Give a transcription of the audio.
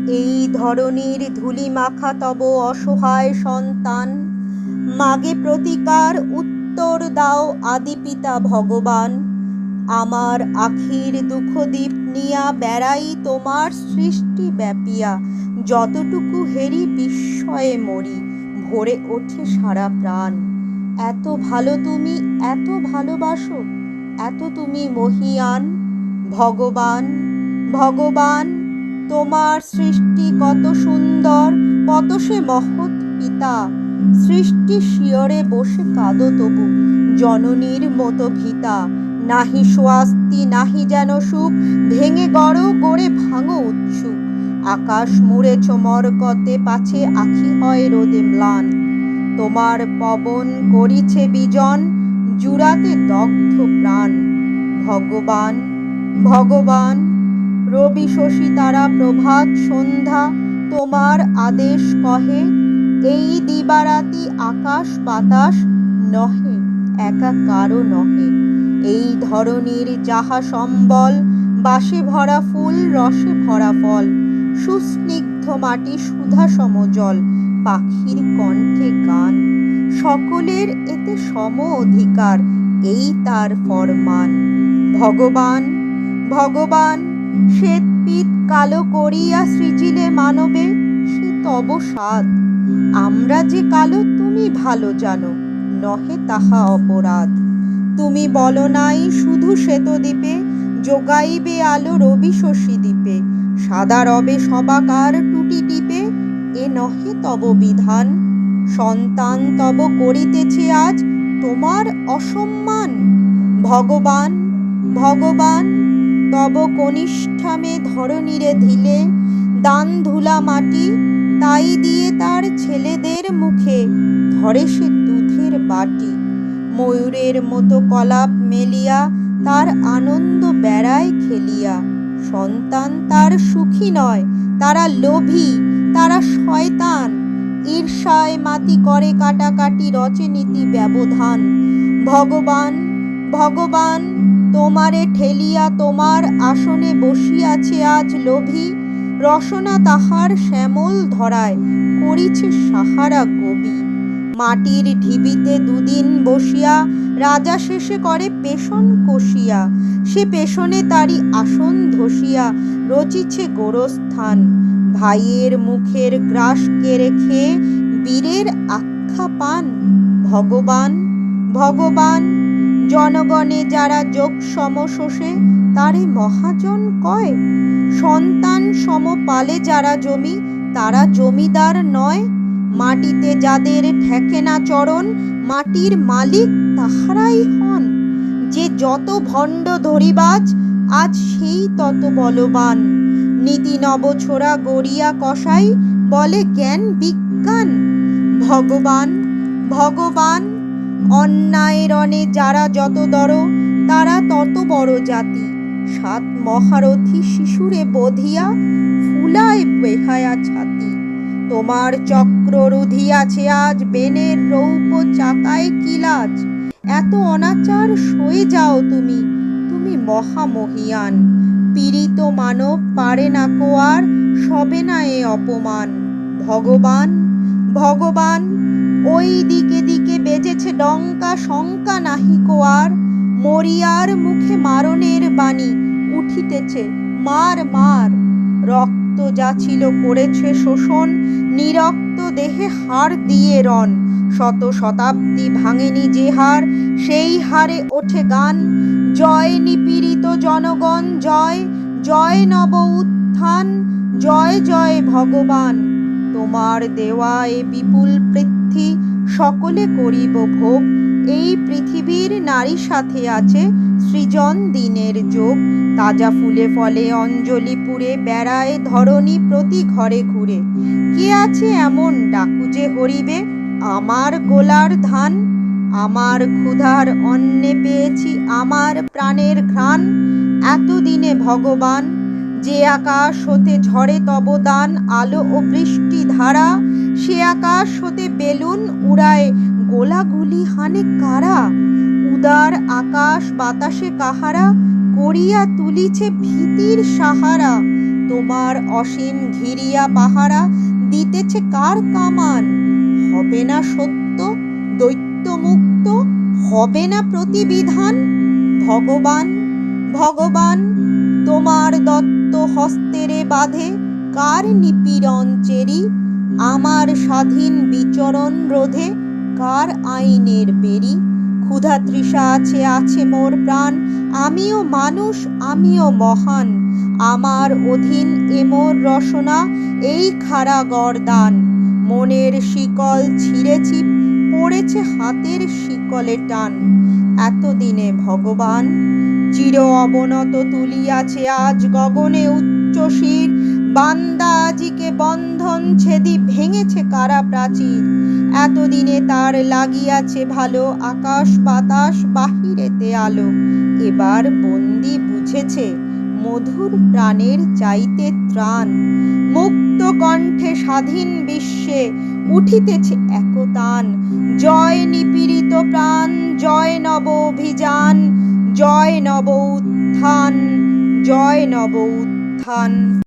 এই ধরনীর ধূলিমাখা তব অসহায় সন্তান, মাগে প্রতিকার উত্তর দাও আদি পিতা ভগবান। আমার আখির দুঃখদীপ নিয়া বেড়াই তোমার সৃষ্টি ব্যাপিয়া, যতটুকু হেরি বিস্ময়ে মরি, ভরে ওঠে সারা প্রাণ। এত ভালো তুমি, এত ভালোবাসো, এত তুমি মহিয়ান। ভগবান, ভগবান, তোমার সৃষ্টি কত সুন্দর, কত সে মহৎ পিতা। সৃষ্টি শিয়রে বসে কাঁদো তবু, জননীর মতো ভিতা। নাহি স্বাস্তি নাহি যেন সুখ, ভেঙে গড়ো গড়ে ভাঙো উৎসুক। আকাশ মুড়েছ মরকতে, পাছে আখি হয় রোদে ম্লান। তোমার পবন করিছে বিজন, জুড়াতে দগ্ধ প্রাণ। ভগবান, ভগবান, রবি শশী তারা প্রভাত সন্ধ্যা তোমার আদেশ কহে। এই দিবারাতি আকাশ বাতাস নহে, একা কারো নহে। এই ধরনীর যাহা সম্বল, বাসে ভরা ফুল রসে ভরা ফল। সুস্নিগ্ধ মাটি সুধা সমজল, পাখির কণ্ঠে গান। সকলের এতে সম অধিকার, এই তার ফরমান। ভগবান, ভগবান, শ্বেত পিত কালো করিয়া সৃজিলে মানবে, সে তব সাধ। আমরা যে কালো তুমি ভালো জানো, নহে তাহা অপরাধ। তুমি বলো নাই শুধু শ্বেতদ্বীপে, যোগাইবে আলো রবি শশী দ্বীপে। সাদা রবে সবাকার টুটি টিপে, এ নহে তব বিধান। সন্তান তব করিতেছে আজ তোমার অসম্মান। ভগবান, ভগবান, তব কনিষ্ঠামে ধরনীরে ধিলে, দান ধুলা মাটি, তাই দিয়ে তার ছেলেদের মুখে ধরে সে দুধের বাটি। ময়ূরের মতো কলাপ মেলিয়া, তার আনন্দ বেড়ায় খেলিয়া। সন্তান তার সুখী নয়, তারা লোভী, তারা শয়তান। ঈর্ষায় মাতি করে কাটাকাটি, রচে নীতি ব্যবধান। ভগবান, ভগবান, তোমারে ঠেলিয়া তোমার আসনে বসিয়াছে আজ লোভী। রসনা তাহার শ্যামল ধরায়, করিছে সাহারা কবি। মাটির ঢিবিতে দুদিন বসিয়া, রাজা শেষে করে পেষণ কষিয়া। সে পেষণে তারি আসন ধসিয়া, রচিছে গোরস্থান। ভাইয়ের মুখের গ্রাস কেড়ে খেয়ে, বীরের আখ্যা পান। ভগবান, ভগবান, জনগণে যারা যোগ সম শোষে, তারে মহাজন কয়। সন্তান সম পালে যারা জমি, তারা জমিদার নয়। মাটিতে যাদের ঠেকে না চরণ, মাটির মালিক তাহারাই হন। যে যত ভণ্ড ধরিবাজ, আজ সেই তত বলবান। নীতি নবছোড়া গড়িয়া কসাই, বলে জ্ঞান বিজ্ঞান। ভগবান, ভগবান, অন্যায়ের রণে যারা যত দর, তারা তত বড় জাতি। সাত মহারথী শিশুরে বধিয়া, ফুলায় বেহায়া ছাতি। তোমার চক্র রুধিয়াছে আজ, বেনের রৌপ চাকায় কিলাজ। এত অনাচার সয়ে যাও তুমি, তুমি মহামহিয়ান। পীড়িত মানব পারে না কোয়ার, সবে না এ অপমান। ভগবান, ভগবান, ওই দিকে দিকে বেজেছে ডঙ্কা, শঙ্কা নাহি কোয়ার। মরিয়ার মুখে মারণের বাণী, উঠিতেছে মার মার। রক্ত যা ছিল করেছে শোষণ, নিরক্ত দেহে হাড় দিয়ে রণ। শত শতাব্দী ভাঙেনি যে হার, সেই হারে ওঠে গান। জয় নিপীড়িত জনগণ জয়, জয় নব উত্থান। জয় জয় ভগবান, তোমার দেওয়া এ বিপুল পৃথ্বী, সকলে করিব ভোগ। এই পৃথিবীর নারী সাথে আছে সৃজন দিনের যোগ। তাজা ফুলে ফলে অঞ্জলি পুরে, বেড়ায় ধরণী প্রতি ঘরে ঘুরে। কে আছে এমন ডাকু যে হরিবে, আমার গোলার ধান। আমার ক্ষুধার অন্নে পেয়েছি আমার প্রাণের ঘ্রাণ। এতদিনে ভগবান, যে আকাশ হতে ঝরে তব দান, আলো ও বৃষ্টি ধারা। সে আকাশ হতে বেলুন উড়ায়, গোলাগুলি হানে কারা। উদার আকাশ বাতাসে কাহারা, করিয়া তুলিছে ভীতির সাহারা। তোমার অসীম ঘিরিয়া পাহারা দিতেছে কার কামান? হবে না সত্য দৈত্য মুক্ত, হবে না প্রতিবিধান? ভগবান ভগবান তোমার দত্ত হস্তেরে বাঁধে কার নিপীড়ন চেরি? আমার স্বাধীন বিচরণ রোধে কার আইনের বেরি? ক্ষুধা তৃষা আছে মোর প্রাণ, আমিও মানুষ আমিও মহান, আমার অধীন এ মোর রসনা, এই খাড়া গরদান। মনের শিকল ছিঁড়েছি, পড়েছে হাতের শিকলে টান। এতদিনে ভগবান চির অবনত তুলিয়াছে আজ গগনে উচ্চ শির, বান্দা আজিকে বন্ধন ছেদি ভেঙেছে কারা প্রাচীর। এতদিনে তার লাগিয়াছে ভালো, আকাশ বাতাস বাহিরেতে আলো, এবার বন্দি বুঝেছে মধুর প্রাণের চাইতে ত্রাণ। মুক্ত কণ্ঠে স্বাধীন বিশ্বে উঠিতেছে একতান, জয় নিপীড়িত প্রাণ, জয় নব অভিযান, জয় নব উত্থান, জয় নব উত্থান।